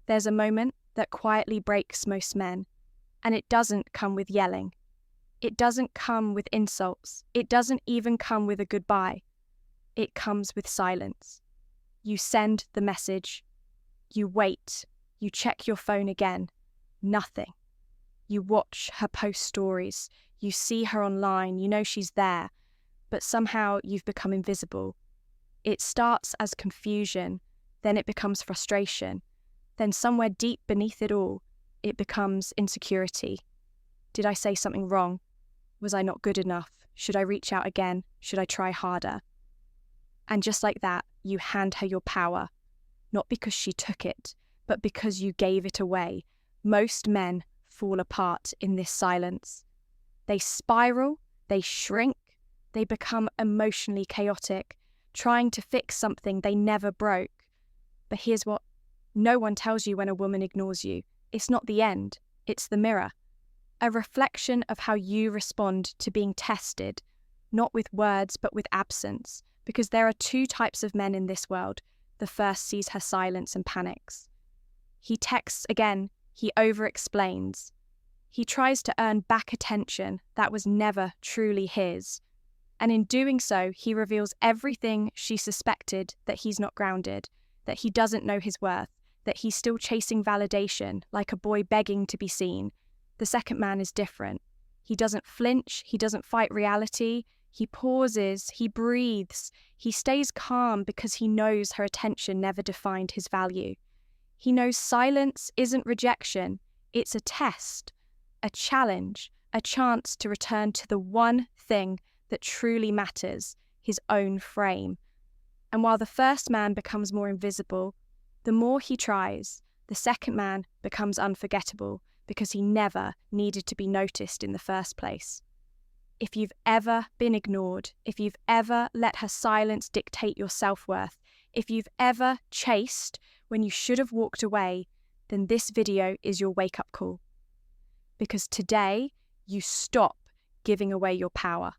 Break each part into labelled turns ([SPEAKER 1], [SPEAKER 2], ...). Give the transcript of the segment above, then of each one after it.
[SPEAKER 1] There's a moment that quietly breaks most men, and it doesn't come with yelling. It doesn't come with insults. It doesn't even come with a goodbye. It comes with silence. You send the message. You wait. You check your phone again. Nothing. You watch her post stories. You see her online. You know she's there. But somehow you've become invisible. It starts as confusion. Then it becomes frustration. Then somewhere deep beneath it all, it becomes insecurity. Did I say something wrong? Was I not good enough? Should I reach out again? Should I try harder? And just like that, you hand her your power. Not because she took it, but because you gave it away. Most men fall apart in this silence. They spiral, they shrink, they become emotionally chaotic, trying to fix something they never broke. But here's what no one tells you when a woman ignores you. It's not the end, it's the mirror. A reflection of how you respond to being tested, not with words but with absence, because there are two types of men in this world. The first sees her silence and panics. He texts again, he over-explains. He tries to earn back attention that was never truly his. And in doing so, he reveals everything she suspected, that he's not grounded, that he doesn't know his worth, that he's still chasing validation, like a boy begging to be seen. The second man is different. He doesn't flinch, he doesn't fight reality, he pauses, he breathes, he stays calm because he knows her attention never defined his value. He knows silence isn't rejection, it's a test, a challenge, a chance to return to the one thing that truly matters, his own frame. And while the first man becomes more invisible, the more he tries, the second man becomes unforgettable because he never needed to be noticed in the first place. If you've ever been ignored, if you've ever let her silence dictate your self-worth, if you've ever chased when you should have walked away, then this video is your wake-up call. Because today, you stop giving away your power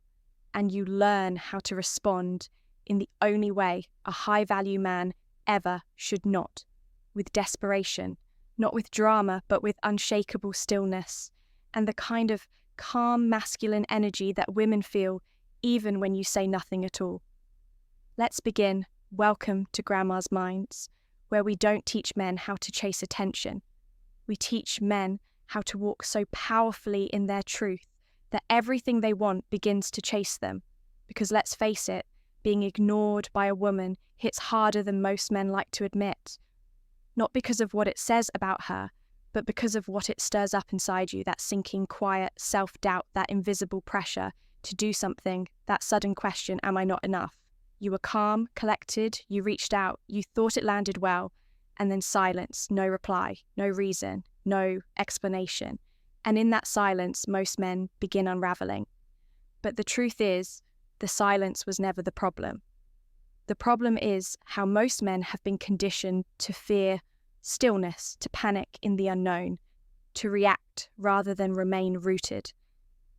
[SPEAKER 1] and you learn how to respond in the only way a high-value man ever should not, with desperation, not with drama, but with unshakable stillness, and the kind of calm masculine energy that women feel even when you say nothing at all. Let's begin. Welcome to Grandma's Minds, where we don't teach men how to chase attention. We teach men how to walk so powerfully in their truth that everything they want begins to chase them. Because let's face it, being ignored by a woman hits harder than most men like to admit. Not because of what it says about her, but because of what it stirs up inside you, that sinking, quiet self-doubt, that invisible pressure to do something, that sudden question, am I not enough? You were calm, collected, you reached out, you thought it landed well, and then silence, no reply, no reason, no explanation. And in that silence, most men begin unraveling. But the truth is, the silence was never the problem. The problem is how most men have been conditioned to fear stillness, to panic in the unknown, to react rather than remain rooted.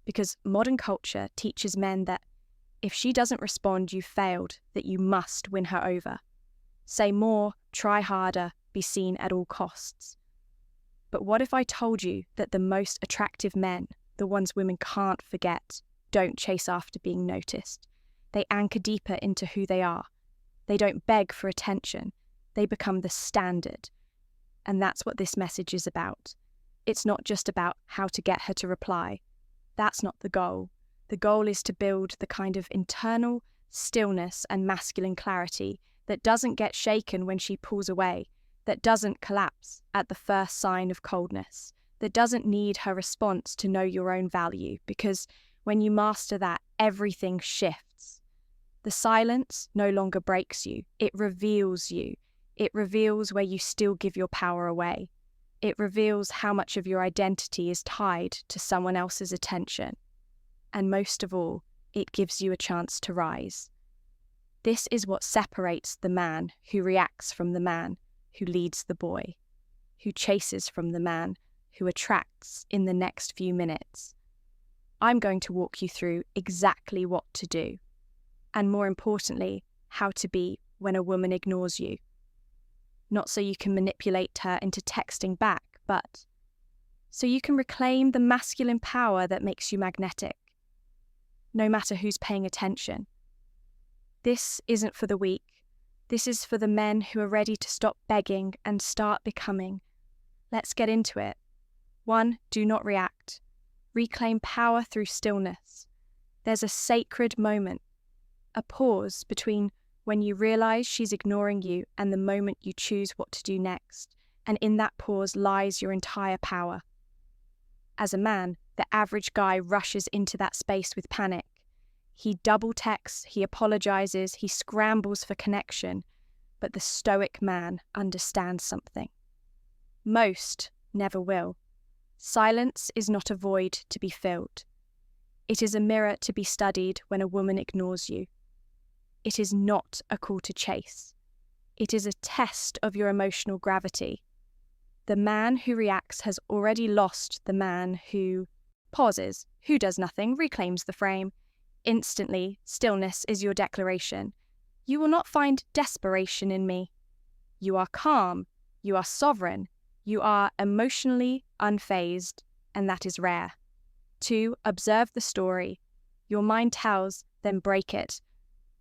[SPEAKER 1] Because modern culture teaches men that if she doesn't respond, you failed, that you must win her over. Say more, try harder, be seen at all costs. But what if I told you that the most attractive men, the ones women can't forget, don't chase after being noticed? They anchor deeper into who they are. They don't beg for attention. They become the standard. And that's what this message is about. It's not just about how to get her to reply. That's not the goal. The goal is to build the kind of internal stillness and masculine clarity that doesn't get shaken when she pulls away, that doesn't collapse at the first sign of coldness, that doesn't need her response to know your own value, because when you master that, everything shifts. The silence no longer breaks you, it reveals you. It reveals where you still give your power away. It reveals how much of your identity is tied to someone else's attention. And most of all, it gives you a chance to rise. This is what separates the man who reacts from the man who leads the boy, who chases from the man who attracts in the next few minutes. I'm going to walk you through exactly what to do, and more importantly, how to be when a woman ignores you. not so you can manipulate her into texting back, but so you can reclaim the masculine power that makes you magnetic, no matter who's paying attention. This isn't for the weak. This is for the men who are ready to stop begging and start becoming. Let's get into it. 1. Do not react. Reclaim power through stillness. There's a sacred moment, a pause between when you realize she's ignoring you and the moment you choose what to do next, and in that pause lies your entire power. As a man, the average guy rushes into that space with panic. He double texts, he apologizes, he scrambles for connection, but the Stoic man understands something. Most never will. Silence is not a void to be filled. It is a mirror to be studied when a woman ignores you. It is not a call to chase. It is a test of your emotional gravity. The man who reacts has already lost the man who pauses, who does nothing, reclaims the frame. Instantly, stillness is your declaration. You will not find desperation in me. You are calm, you are sovereign, you are emotionally unfazed, and that is rare. 2. Observe the story. Your mind tells, then break it.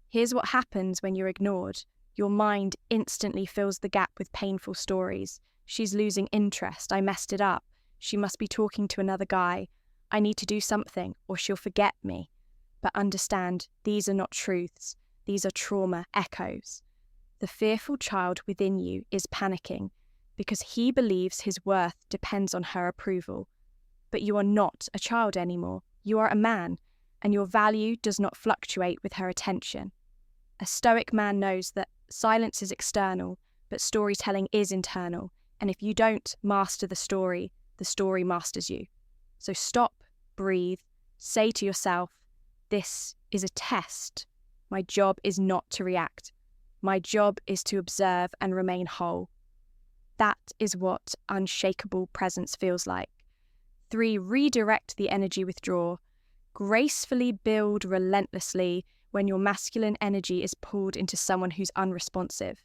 [SPEAKER 1] Here's what happens when you're ignored. Your mind instantly fills the gap with painful stories. She's losing interest. I messed it up. She must be talking to another guy. I need to do something, or she'll forget me. But understand, these are not truths. These are trauma echoes. The fearful child within you is panicking because he believes his worth depends on her approval. But you are not a child anymore. You are a man, and your value does not fluctuate with her attention. A Stoic man knows that silence is external, but storytelling is internal, and if you don't master the story masters you. So stop, breathe, say to yourself, this is a test. My job is not to react. My job is to observe and remain whole. That is what unshakable presence feels like. 3. Redirect the energy withdrawal. Gracefully build relentlessly when your masculine energy is pulled into someone who's unresponsive.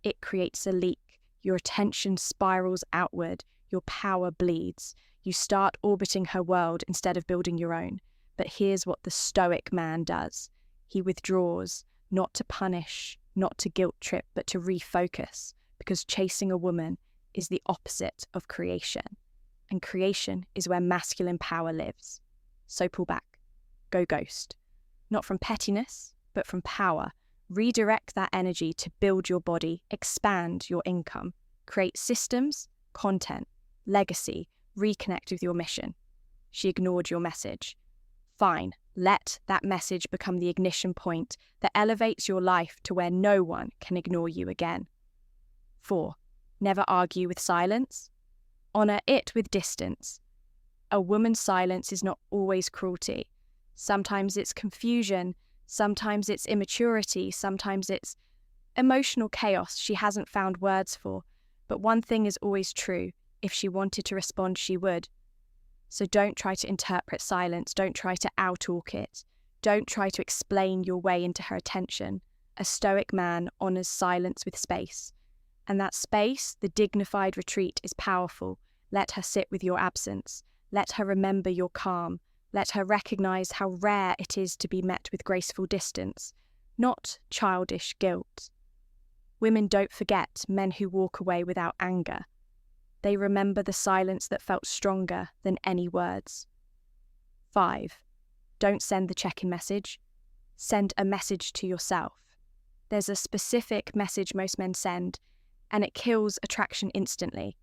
[SPEAKER 1] It creates a leak. Your attention spirals outward. Your power bleeds. You start orbiting her world instead of building your own. But here's what the Stoic man does. He withdraws, not to punish, not to guilt trip, but to refocus, because chasing a woman is the opposite of creation. And creation is where masculine power lives. So pull back. Go ghost. Not from pettiness, but from power. Redirect that energy to build your body, expand your income, create systems, content, legacy, reconnect with your mission. She ignored your message. Fine, let that message become the ignition point that elevates your life to where no one can ignore you again. 4. Never argue with silence. Honor it with distance. A woman's silence is not always cruelty. Sometimes it's confusion, sometimes it's immaturity, sometimes it's emotional chaos she hasn't found words for. But one thing is always true. If she wanted to respond, she would. So don't try to interpret silence. Don't try to out-talk it. Don't try to explain your way into her attention. A Stoic man honors silence with space. And that space, the dignified retreat, is powerful. Let her sit with your absence. Let her remember your calm. Let her recognize how rare it is to be met with graceful distance, not childish guilt. Women don't forget men who walk away without anger. They remember the silence that felt stronger than any words. 5. Don't send the check-in message. Send a message to yourself. There's a specific message most men send, and it kills attraction instantly.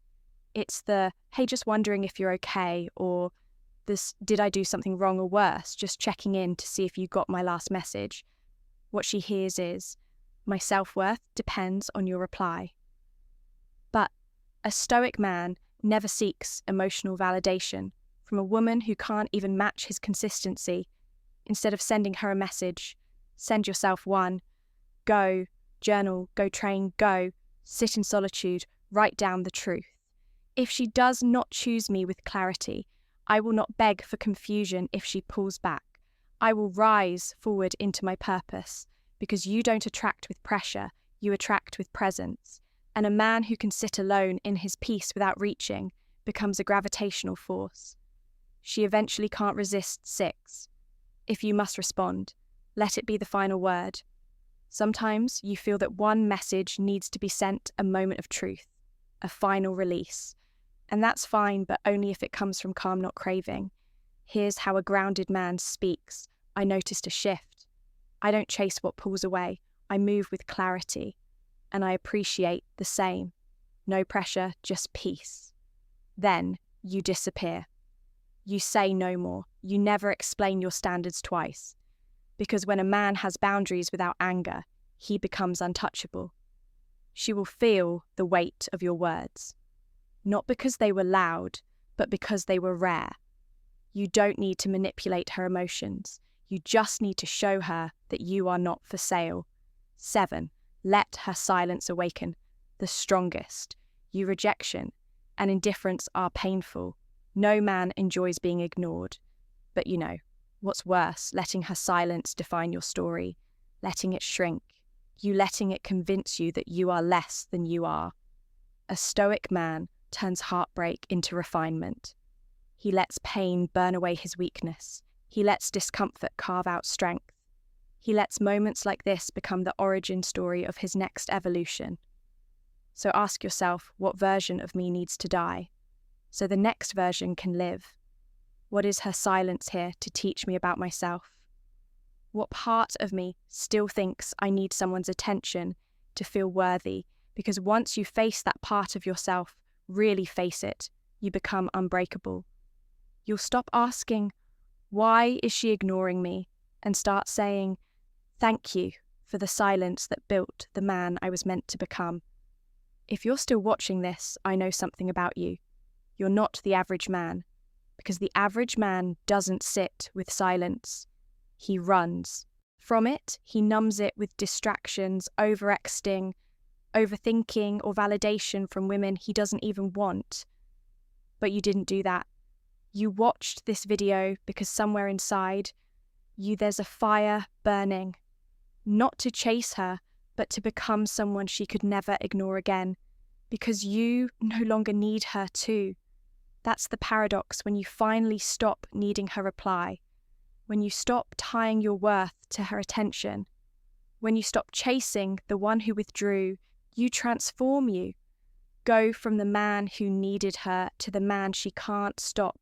[SPEAKER 1] It's the, hey, just wondering if you're okay, or this, did I do something wrong, or worse, just checking in to see if you got my last message. What she hears is, my self-worth depends on your reply. But a Stoic man never seeks emotional validation from a woman who can't even match his consistency. Instead of sending her a message, send yourself one. Go, journal, go train, go, sit in solitude, write down the truth. If she does not choose me with clarity, I will not beg for confusion if she pulls back. I will rise forward into my purpose, because you don't attract with pressure, you attract with presence. And a man who can sit alone in his peace without reaching becomes a gravitational force. She eventually can't resist 6. If you must respond, let it be the final word. Sometimes you feel that one message needs to be sent, a moment of truth, a final release. And that's fine, but only if it comes from calm, not craving. Here's how a grounded man speaks. I noticed a shift. I don't chase what pulls away. I move with clarity. And I appreciate the same. No pressure, just peace. Then you disappear. You say no more. You never explain your standards twice. Because when a man has boundaries without anger, he becomes untouchable. She will feel the weight of your words. Not because they were loud, but because they were rare. You don't need to manipulate her emotions. You just need to show her that you are not for sale. 7. Let her silence awaken. The strongest. Your rejection and indifference are painful. No man enjoys being ignored. But you know, what's worse, letting her silence define your story, letting it shrink, you letting it convince you that you are less than you are. A stoic man turns heartbreak into refinement. He lets pain burn away his weakness. He lets discomfort carve out strength. He lets moments like this become the origin story of his next evolution. So ask yourself, what version of me needs to die, so the next version can live? What is her silence here to teach me about myself? What part of me still thinks I need someone's attention to feel worthy? Because once you face that part of yourself, really face it, you become unbreakable. You'll stop asking, why is she ignoring me? And start saying, thank you for the silence that built the man I was meant to become. If you're still watching this, I know something about you. You're not the average man, because the average man doesn't sit with silence. He runs. From it, he numbs it with distractions, overexting, overthinking, or validation from women he doesn't even want. But you didn't do that. You watched this video because somewhere inside you there's a fire burning. Not to chase her, but to become someone she could never ignore again. Because you no longer need her too. That's the paradox when you finally stop needing her reply. When you stop tying your worth to her attention. When you stop chasing the one who withdrew, you transform you. Go from the man who needed her to the man she can't stop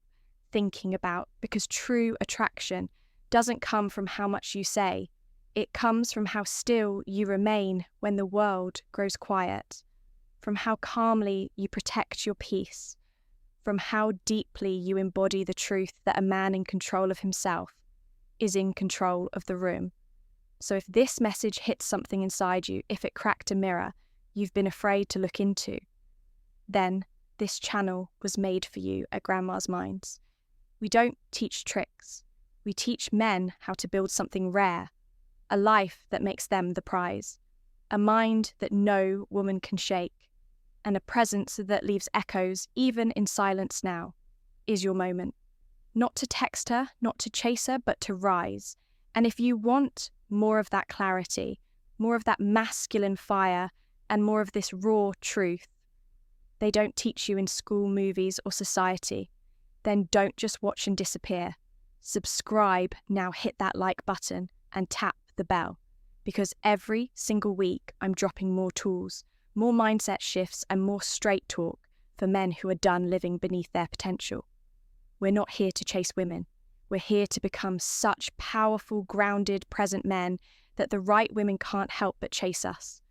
[SPEAKER 1] thinking about, because true attraction doesn't come from how much you say. It comes from how still you remain when the world grows quiet, from how calmly you protect your peace, from how deeply you embody the truth that a man in control of himself is in control of the room. So if this message hits something inside you, if it cracked a mirror you've been afraid to look into, then this channel was made for you at Grandma's Minds. We don't teach tricks. We teach men how to build something rare, a life that makes them the prize, a mind that no woman can shake, and a presence that leaves echoes even in silence. Now is your moment. Not to text her, not to chase her, but to rise. And if you want more of that clarity, more of that masculine fire, and more of this raw truth they don't teach you in school, movies, or society, then don't just watch and disappear. Subscribe now, hit that like button and tap the bell, because every single week I'm dropping more tools, more mindset shifts, and more straight talk for men who are done living beneath their potential. We're not here to chase women. We're here to become such powerful, grounded, present men that the right women can't help but chase us.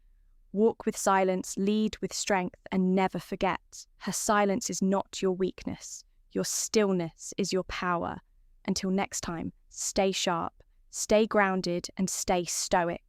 [SPEAKER 1] Walk with silence, lead with strength, and never forget, her silence is not your weakness. Your stillness is your power. Until next time, stay sharp, stay grounded, and stay stoic.